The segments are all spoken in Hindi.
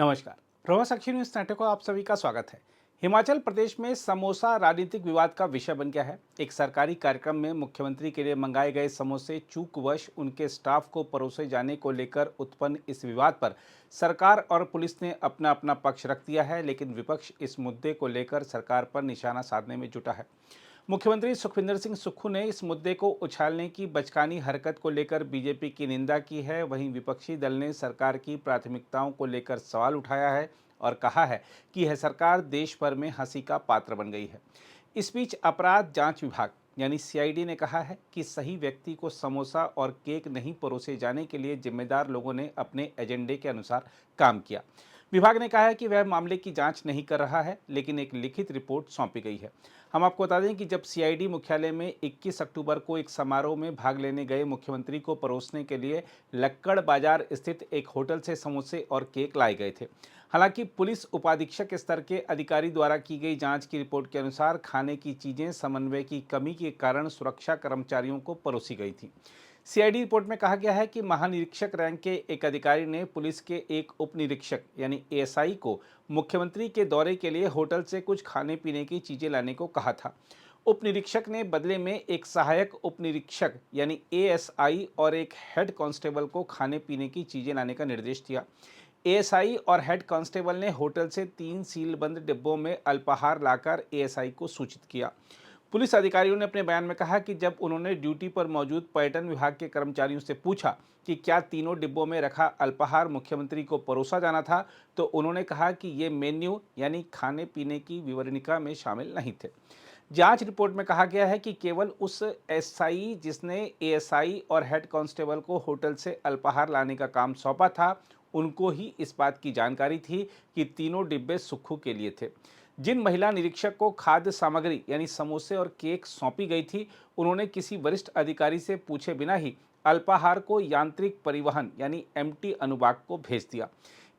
नमस्कार। प्रभा साक्षी न्यूज नेटवर्क को आप सभी का स्वागत है। हिमाचल प्रदेश में समोसा राजनीतिक विवाद का विषय बन गया है। एक सरकारी कार्यक्रम में मुख्यमंत्री के लिए मंगाए गए समोसे चूकवश उनके स्टाफ को परोसे जाने को लेकर उत्पन्न इस विवाद पर सरकार और पुलिस ने अपना अपना पक्ष रख दिया है, लेकिन विपक्ष इस मुद्दे को लेकर सरकार पर निशाना साधने में जुटा है। मुख्यमंत्री सुखविंदर सिंह सुक्खू ने इस मुद्दे को उछालने की बचकानी हरकत को लेकर बीजेपी की निंदा की है। वहीं विपक्षी दल ने सरकार की प्राथमिकताओं को लेकर सवाल उठाया है और कहा है कि यह सरकार देश भर में हंसी का पात्र बन गई है। इस बीच अपराध जांच विभाग यानी सीआईडी ने कहा है कि सही व्यक्ति को समोसा और केक नहीं परोसे जाने के लिए जिम्मेदार लोगों ने अपने एजेंडे के अनुसार काम किया। विभाग ने कहा है कि वह मामले की जांच नहीं कर रहा है, लेकिन एक लिखित रिपोर्ट सौंपी गई है। हम आपको बता दें कि जब सीआईडी मुख्यालय में 21 अक्टूबर को एक समारोह में भाग लेने गए मुख्यमंत्री को परोसने के लिए लक्कड़ बाजार स्थित एक होटल से समोसे और केक लाए गए थे। हालांकि पुलिस उपाधीक्षक स्तर के अधिकारी द्वारा की गई जांच की रिपोर्ट के अनुसार खाने की चीजें समन्वय की कमी के कारण सुरक्षा कर्मचारियों को परोसी गई थी। सीआईडी रिपोर्ट में कहा गया है कि महानिरीक्षक रैंक के एक अधिकारी ने पुलिस के एक उप निरीक्षक यानी एएसआई को मुख्यमंत्री के दौरे के लिए होटल से कुछ खाने पीने की चीजें लाने को कहा था। उप निरीक्षक ने बदले में एक सहायक उप निरीक्षक यानी एएसआई और एक हेड कांस्टेबल को खाने पीने की चीजें लाने का निर्देश दिया। एएसआई और हेड कांस्टेबल ने होटल से 3 सीलबंद डिब्बों में अल्पाहार लाकर एएसआई को सूचित किया। पुलिस अधिकारियों ने अपने बयान में कहा कि जब उन्होंने ड्यूटी पर मौजूद पर्यटन विभाग के कर्मचारियों से पूछा कि क्या तीनों डिब्बों में रखा अल्पाहार मुख्यमंत्री को परोसा जाना था, तो उन्होंने कहा कि ये मेन्यू यानी खाने पीने की विवरणिका में शामिल नहीं थे। जांच रिपोर्ट में कहा गया है कि केवल उस एसआई जिसने एएसआई और हेड कांस्टेबल को होटल से अल्पाहार लाने का काम सौंपा था, उनको ही इस बात की जानकारी थी कि तीनों डिब्बे सुक्खू के लिए थे। जिन महिला निरीक्षक को खाद्य सामग्री यानी समोसे और केक सौंपी गई थी, उन्होंने किसी वरिष्ठ अधिकारी से पूछे बिना ही अल्पाहार को यांत्रिक परिवहन यानी एमटी अनुभाग को भेज दिया।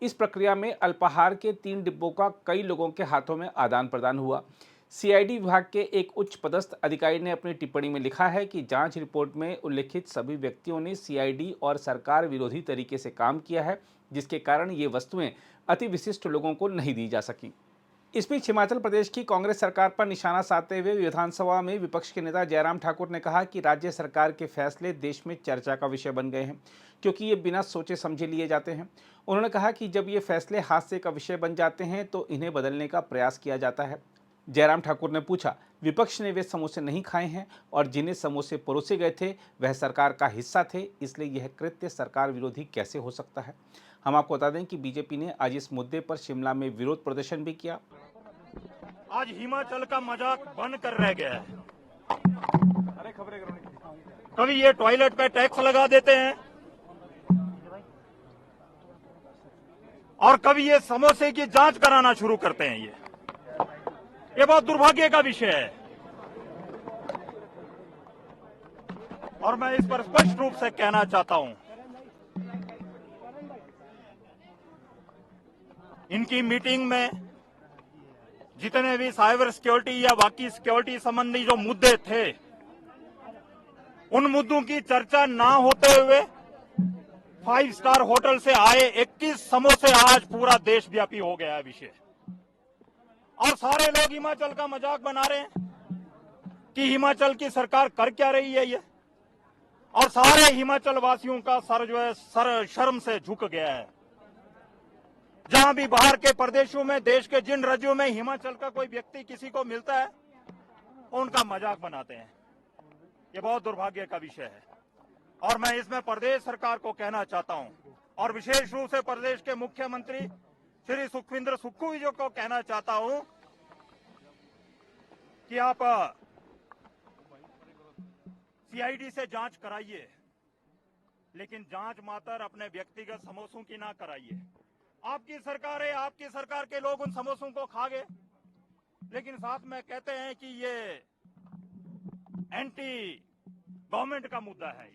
इस प्रक्रिया में अल्पाहार के 3 डिब्बों का कई लोगों के हाथों में आदान प्रदान हुआ। सीआईडी विभाग के एक उच्च पदस्थ अधिकारी ने अपनी टिप्पणी में लिखा है कि जांच रिपोर्ट में उल्लिखित सभी व्यक्तियों ने सीआईडी और सरकार विरोधी तरीके से काम किया है, जिसके कारण ये वस्तुएं अति विशिष्ट लोगों को नहीं दी जा सकी। इस बीच हिमाचल प्रदेश की कांग्रेस सरकार पर निशाना साधते हुए विधानसभा में विपक्ष के नेता जयराम ठाकुर ने कहा कि राज्य सरकार के फैसले देश में चर्चा का विषय बन गए हैं, क्योंकि ये बिना सोचे समझे लिए जाते हैं। उन्होंने कहा कि जब ये फैसले हादसे का विषय बन जाते हैं तो इन्हें बदलने का प्रयास किया जाता है। जयराम ठाकुर ने पूछा, विपक्ष ने वे समोसे नहीं खाए हैं और जिन्हें समोसे परोसे गए थे वह सरकार का हिस्सा थे, इसलिए यह कृत्य सरकार विरोधी कैसे हो सकता है। हम आपको बता दें कि बीजेपी ने आज इस मुद्दे पर शिमला में विरोध प्रदर्शन भी किया। आज हिमाचल का मजाक बन कर रह गया है। कभी ये टॉयलेट पे टैक्स लगा देते हैं और कभी ये समोसे की जांच कराना शुरू करते हैं। ये बहुत दुर्भाग्य का विषय है और मैं इस पर स्पष्ट रूप से कहना चाहता हूं, इनकी मीटिंग में जितने भी साइबर सिक्योरिटी या बाकी सिक्योरिटी संबंधी जो मुद्दे थे, उन मुद्दों की चर्चा ना होते हुए 5 स्टार होटल से आए 21 समोसे आज पूरा देशव्यापी हो गया है विषय। और सारे लोग हिमाचल का मजाक बना रहे हैं कि हिमाचल की सरकार कर क्या रही है ये, और सारे हिमाचल वासियों का सर जो है सर शर्म से झुक गया है। जहां भी बाहर के प्रदेशों में, देश के जिन राज्यों में हिमाचल का कोई व्यक्ति किसी को मिलता है, उनका मजाक बनाते हैं। ये बहुत दुर्भाग्य का विषय है और मैं इसमें प्रदेश सरकार को कहना चाहता हूं और विशेष रूप से प्रदेश के मुख्यमंत्री श्री सुखविंदर सुक्खू जी को कहना चाहता हूं कि आप सीआईडी से जांच कराइए, लेकिन जांच मात्र अपने व्यक्तिगत समोसों की ना कराइए। आपकी सरकार है, आपकी सरकार के लोग उन समोसों को खा गए, लेकिन साथ में कहते हैं कि ये एंटी गवर्नमेंट का मुद्दा है।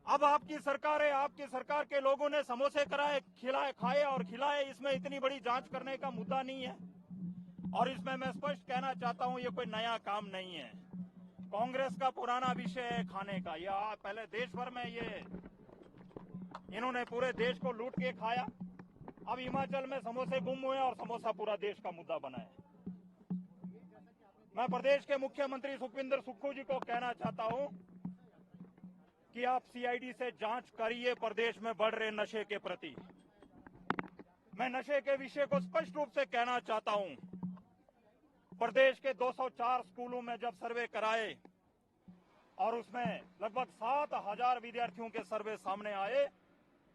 अब आपकी सरकार है, आपकी सरकार के लोगों ने समोसे कराए, खिलाए, खाए और खिलाए, इसमें इतनी बड़ी जांच करने का मुद्दा नहीं है। और इसमें मैं स्पष्ट कहना चाहता हूं, ये कोई नया काम नहीं है। कांग्रेस का पुराना विषय है खाने का। यह पहले देश भर में ये इन्होंने पूरे देश को लूट के खाया अब हिमाचल में समोसे गुम हुए और समोसा पूरा देश का मुद्दा बना है। मैं प्रदेश के मुख्यमंत्री सुखविंदर सुक्खू जी को कहना चाहता हूं कि आप सीआईडी से जांच करिए प्रदेश में बढ़ रहे नशे के प्रति। मैं नशे के विषय को स्पष्ट रूप से कहना चाहता हूं। प्रदेश के 204 स्कूलों में जब सर्वे कराए और उसमें लगभग 7,000 विद्यार्थियों के सर्वे सामने आए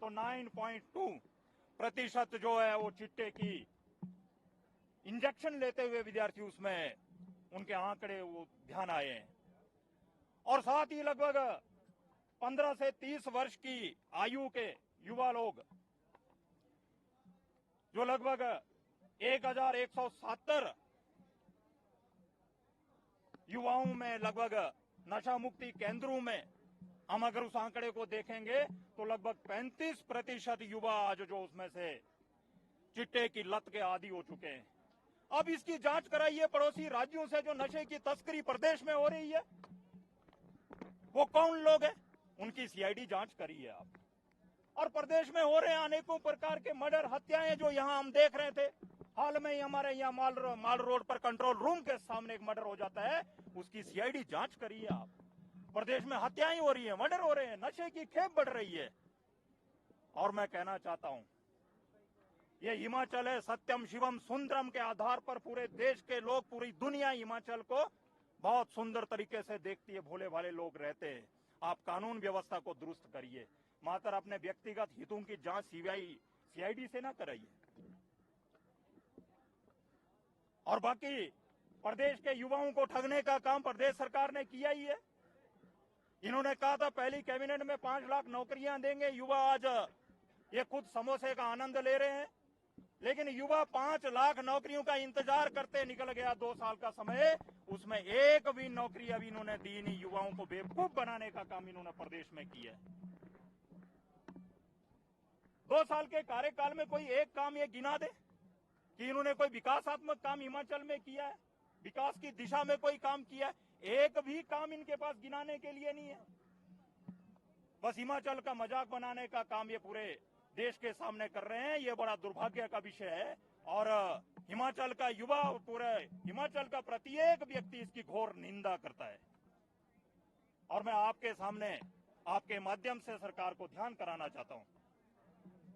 तो 9.2% जो है वो चिट्टे की इंजेक्शन लेते हुए विद्यार्थी उसमें उनके आंकड़े वो ध्यान आए हैं। और साथ ही लगभग 15 से 30 वर्ष की आयु के युवा लोग जो लगभग 1,170 युवाओं में लगभग नशा मुक्ति केंद्रों में हम अगर उस आंकड़े को देखेंगे तो लगभग 35% युवा आज जो उसमें से चिट्टे की लत के आदी हो चुके हैं। अब इसकी जांच कराइए पड़ोसी राज्यों से जो नशे की तस्करी प्रदेश में हो रही है, वो कौन लोग हैं, उनकी सीआईडी जांच करिए आप। और प्रदेश में हो रहे हैं अनेकों प्रकार के मर्डर, हत्याएं जो यहां हम देख रहे थे। हाल में ही हमारे यहाँ माल रोड पर कंट्रोल रूम के सामने एक मर्डर हो जाता है, उसकी सीआईडी जांच करिए आप। प्रदेश में हत्याएं हो रही है, मर्डर हो रहे हैं, नशे की खेप बढ़ रही है। और मैं कहना चाहता हूं ये हिमाचल है सत्यम शिवम सुंदरम के आधार पर पूरे देश के लोग, पूरी दुनिया हिमाचल को बहुत सुंदर तरीके से देखती है, भोले भाले लोग रहते हैं। आप कानून व्यवस्था को दुरुस्त करिए, मात्र अपने व्यक्तिगत हितों की जांच सीआईडी से ना कराइए। और बाकी प्रदेश के युवाओं को ठगने का काम प्रदेश सरकार ने किया ही है। इन्होंने कहा था पहली कैबिनेट में 5 लाख नौकरियां देंगे, युवा आज ये खुद समोसे का आनंद ले रहे हैं। लेकिन युवा 5 लाख नौकरियों का इंतजार करते निकल गया 2 साल का समय, उसमें एक भी नौकरी अभी इन्होंने दी नहीं। युवाओं को बेवकूफ बनाने का काम इन्होंने प्रदेश में किया है। 2 साल के कार्यकाल में कोई एक काम ये गिना दे कि इन्होंने कोई विकासात्मक काम हिमाचल में किया है, विकास की दिशा में कोई काम किया है। एक भी काम इनके पास गिनाने के लिए नहीं है। बस हिमाचल का मजाक बनाने का काम ये पूरे देश के सामने कर रहे हैं। ये बड़ा दुर्भाग्य का विषय है और हिमाचल का युवा और पूरे हिमाचल का प्रत्येक व्यक्ति इसकी घोर निंदा करता है। और मैं आपके सामने आपके माध्यम से सरकार को ध्यान कराना चाहता हूं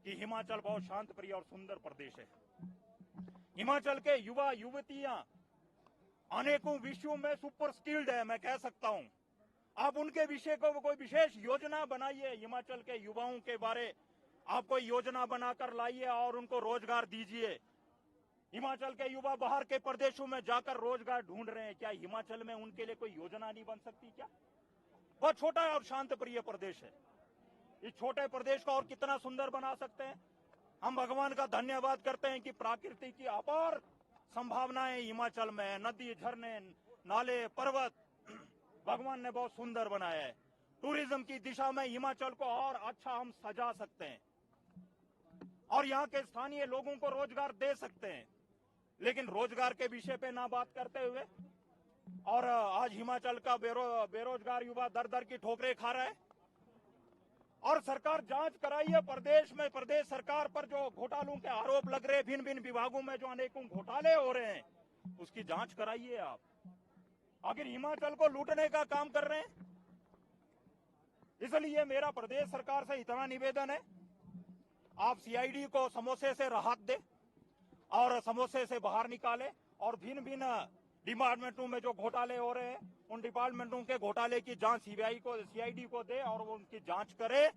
कि हिमाचल बहुत शांत प्रिय और सुंदर प्रदेश है। हिमाचल के युवा युवतियां अनेकों विषयों में सुपर स्किल्ड है, मैं कह सकता हूं। आप उनके विषय को कोई विशेष योजना बनाइए, हिमाचल के युवाओं के बारे आप कोई योजना बनाकर लाइए और उनको रोजगार दीजिए। हिमाचल के युवा बाहर के प्रदेशों में जाकर रोजगार ढूंढ रहे हैं, क्या हिमाचल में उनके लिए कोई योजना नहीं बन सकती क्या? बहुत छोटा और शांत प्रिय प्रदेश है। इस छोटे प्रदेश को और कितना सुंदर बना सकते हैं। हम भगवान का धन्यवाद करते हैं कि प्रकृति की अपार संभावनाएं हिमाचल में है। नदी, झरने, नाले, पर्वत भगवान ने बहुत सुंदर बनाया है। टूरिज्म की दिशा में हिमाचल को और अच्छा हम सजा सकते हैं और यहाँ के स्थानीय लोगों को रोजगार दे सकते हैं। लेकिन रोजगार के विषय पे ना बात करते हुए और आज हिमाचल का बेरोजगार युवा दर दर की ठोकरें खा रहा है। और सरकार जांच कराइए प्रदेश में, प्रदेश सरकार पर जो घोटालों के आरोप लग रहे, भिन्न भिन्न विभागों में जो अनेकों घोटाले हो रहे हैं, उसकी जांच कराइए आप। आखिर हिमाचल को लूटने का काम कर रहे हैं। इसलिए मेरा प्रदेश सरकार से इतना निवेदन है, आप सीआईडी को समोसे से राहत दे और समोसे से बाहर निकाले और भिन्न भिन्न डिपार्टमेंटों में जो घोटाले हो रहे हैं उन डिपार्टमेंटों के घोटाले की जांच सीआईडी को दे और वो उनकी जांच करे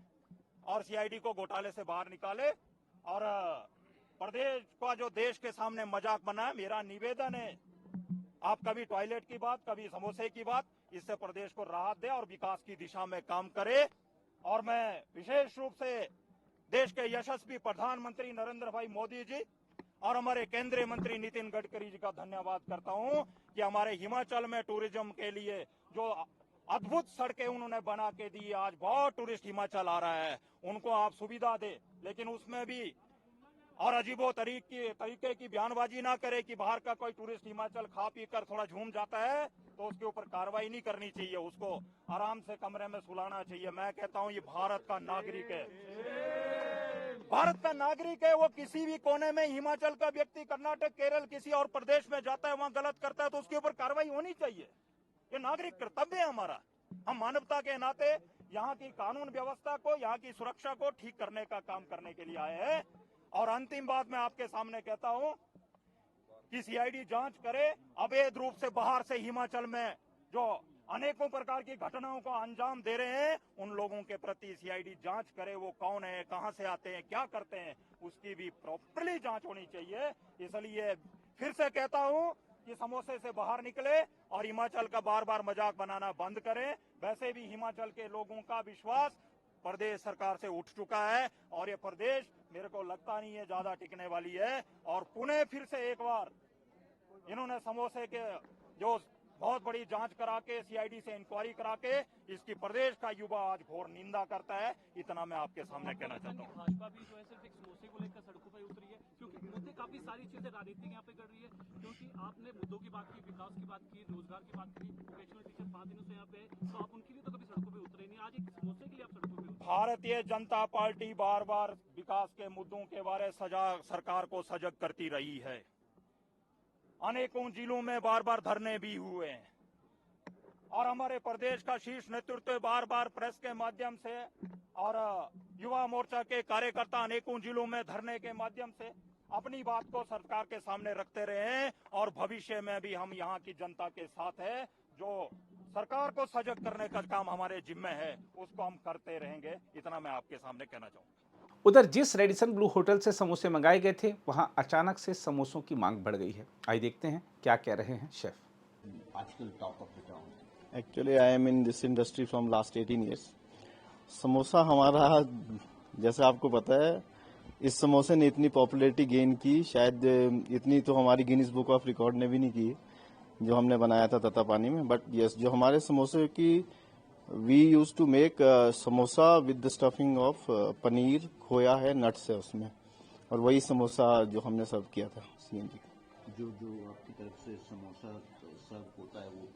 और सीआईडी को घोटाले से बाहर निकाले। और प्रदेश का जो देश के सामने मजाक बना है, मेरा निवेदन है आप कभी टॉयलेट की बात, कभी समोसे की बात, इससे प्रदेश को राहत दे और विकास की दिशा में काम करे। और मैं विशेष रूप से देश के यशस्वी प्रधानमंत्री नरेंद्र भाई मोदी जी और हमारे केंद्रीय मंत्री नितिन गडकरी जी का धन्यवाद करता हूं कि हमारे हिमाचल में टूरिज्म के लिए जो अद्भुत सड़कें उन्होंने बना के दी, आज बहुत टूरिस्ट हिमाचल आ रहा है, उनको आप सुविधा दे। लेकिन उसमें भी और अजीबो तरीके की बयानबाजी ना करे कि बाहर का कोई टूरिस्ट हिमाचल खा पी कर थोड़ा झूम जाता है तो उसके ऊपर कार्रवाई नहीं करनी चाहिए, उसको आराम से कमरे में सुलाना चाहिए। मैं कहता हूं ये भारत का नागरिक है। भारत का नागरिक है, वो किसी भी कोने में हिमाचल का व्यक्ति, कर्नाटक, केरल, किसी और प्रदेश में जाता है, वहां गलत करता है तो उसके ऊपर कार्रवाई होनी चाहिए। ये नागरिक कर्तव्य है हमारा। हम मानवता के नाते यहाँ की कानून व्यवस्था को, यहाँ की सुरक्षा को ठीक करने का काम करने के लिए आए हैं। और अंतिम बात मैं आपके सामने कहता हूं कि सीआईडी जांच करे। अवैध रूप से बाहर से हिमाचल में जो अनेकों प्रकार की घटनाओं को अंजाम दे रहे हैं, उन लोगों के प्रति सीआईडी जांच करे। वो कौन है, कहां से आते हैं, क्या करते हैं, उसकी भी प्रॉपरली जांच होनी चाहिए। इसलिए फिर से कहता हूं कि समोसे से बाहर निकले और हिमाचल का बार बार मजाक बनाना बंद करें। वैसे भी हिमाचल के लोगों का विश्वास प्रदेश सरकार से उठ चुका है और ये प्रदेश मेरे को लगता नहीं है ज्यादा टिकने वाली है। और पुणे फिर से एक बार इन्होंने समोसे के जो बहुत बड़ी जांच करा के, सीआईडी से इंक्वायरी करा के, इसकी प्रदेश का युवा आज घोर निंदा करता है। इतना मैं आपके सामने कहना चाहता हूँ। भाजपा भी जो है सिर्फ एक समोसे को लेकर सड़कों पर उतरी है, क्योंकि मुद्दे काफी सारी चीजें राजनीतिक यहाँ पे कर रही है। क्योंकि आपने मुद्दों की बात की, विकास की बात की, रोजगार की बात की, वोकेशनल टीचर 5 दिनों से यहाँ पे, तो आप उनके लिए तो कभी सड़कों पर उतरे नहीं, आज एक समोसे के लिए आप सड़कों पर। भारतीय जनता पार्टी बार बार विकास के मुद्दों के बारे सरकार को सजग करती रही है। अनेकों जिलों में बार बार धरने भी हुए हैं और हमारे प्रदेश का शीर्ष नेतृत्व बार बार प्रेस के माध्यम से और युवा मोर्चा के कार्यकर्ता अनेकों जिलों में धरने के माध्यम से अपनी बात को सरकार के सामने रखते रहे हैं। और भविष्य में भी हम यहाँ की जनता के साथ है। जो सरकार को सजग करने का काम हमारे जिम्मे है, उसको हम करते रहेंगे। इतना मैं आपके सामने कहना चाहूँगा। उधर जिस रेडिसन ब्लू होटल से समोसे मंगाए गए थे, वहां अचानक से समोसों की मांग बढ़ गई है। आइए देखते हैं क्या कह रहे हैं शेफ। आजकल top of the town. Actually I am in this industry from last 18 years. Samosa हमारा, जैसे आपको पता है, इस समोसे ने इतनी पॉपुलैरिटी गेन की, शायद इतनी तो हमारी गिनीज बुक ऑफ रिकॉर्ड ने भी नहीं की जो हमने बनाया था तत्ता पानी में। बट यस, जो हमारे समोसे की we use to make samosa with the stuffing of paneer, khoya है, नट्स है उसमें, और वही समोसा जो हमने सर्व किया था सीएनजी का। जो आपकी तरफ से समोसा सर्व होता है वो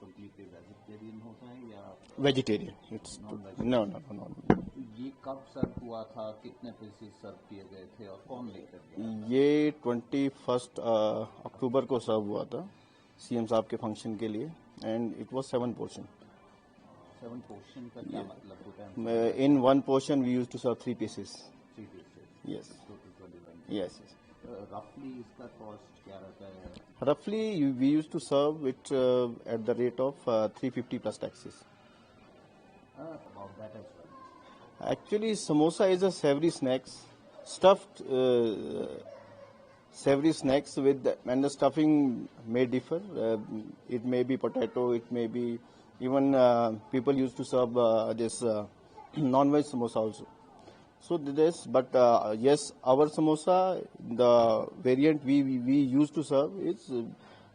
कम्प्लीटली वेजिटेरियन होता है या वेजिटेरियन? It's no. ये कब सर्व हुआ था, कितने पीसेस सर्व किए गए थे और कौन लेकर गया? ये 21 अक्टूबर को सर्व हुआ था सीएम साहब के फंक्शन के लिए, and it was 7 portion. 7 portion का क्या मतलब होता है? In one portion we used to serve 3 pieces. 3 pieces. Yes. Total 21. Yes. रफली इसका कॉस्ट क्या रहता है? Roughly we used to serve it at the rate of 350 plus taxes. About that as well. Actually, samosa is a savory snacks, stuffed savory snacks with, and the stuffing may differ. It may be potato, it may be even people used to serve this non-veg samosa also. So this, but yes, our samosa, the variant we used to serve is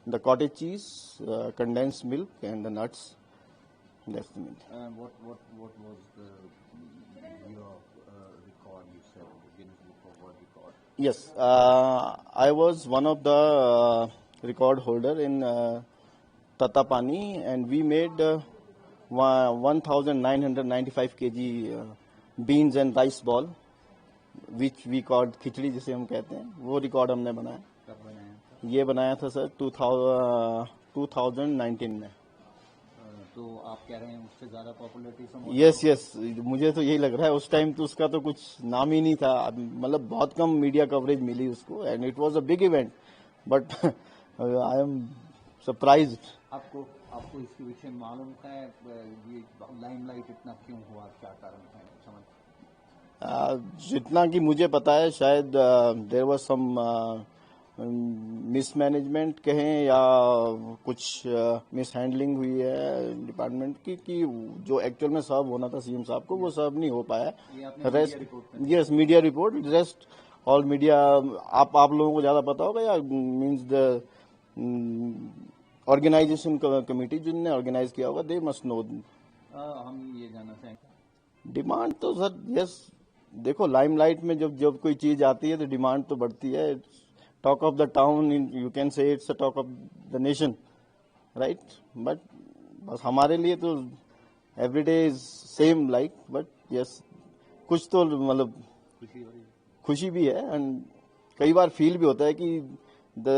the cottage cheese, condensed milk, and the nuts. That's the main thing. What was the year of record you said, the Guinness Book of World Record? Yes, I was one of the record holder in Tata Pani, and we made 1995 kg beans and rice ball, which we called खिचड़ी जिसे हम कहते हैं, वो रिकॉर्ड हमने बनाया। कब बनाया था? ये बनाया था सर 2019 में। तो आप कह रहे हैं उससे ज्यादा पॉपुलरिटी समोसा? यस, मुझे तो यही लग रहा है। उस टाइम तो उसका तो कुछ नाम ही नहीं था, मतलब बहुत कम मीडिया कवरेज मिली उसको, and it was a big event, but I am surprised. आपको इसके विषय मालूम है, ये लाइमलाइट इतना क्यों हुआ, क्या कारण है समझ? जितना कि मुझे पता है, शायद देयर वाज सम मिसमैनेजमेंट कहें या कुछ मिसहैंडलिंग हुई है डिपार्टमेंट की, कि जो एक्चुअल में सर्व होना था सीएम साहब को वो सर्व नहीं हो पाया। Rest, yes, media report, rest all media, आप लोगों को ज्यादा पता होगा, या मींस द ऑर्गेनाइजेशन कमेटी जिनने ऑर्गेनाइज किया होगा, दे मस्ट नो। हम ये जानना चाहेंगे। डिमांड तो सर, यस, देखो लाइमलाइट में जब कोई चीज आती है तो डिमांड तो बढ़ती है। Talk of the town, you can say it's a talk of the nation, right? But बस हमारे लिए तो everyday is same like, but yes, कुछ तो मतलब खुशी भी है एंड कई बार फील भी होता है कि the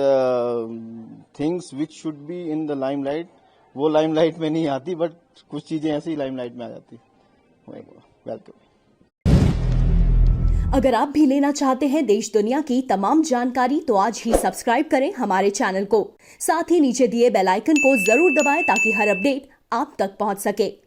things which should be in the limelight वो लाइमलाइट में नहीं आती, बट कुछ चीजें ऐसी लाइमलाइट में आ जाती। वेलकम। अगर आप भी लेना चाहते हैं देश दुनिया की तमाम जानकारी तो आज ही सब्सक्राइब करें हमारे चैनल को। साथ ही नीचे दिए बेल आइकन को जरूर दबाएं ताकि हर अपडेट आप तक पहुंच सके।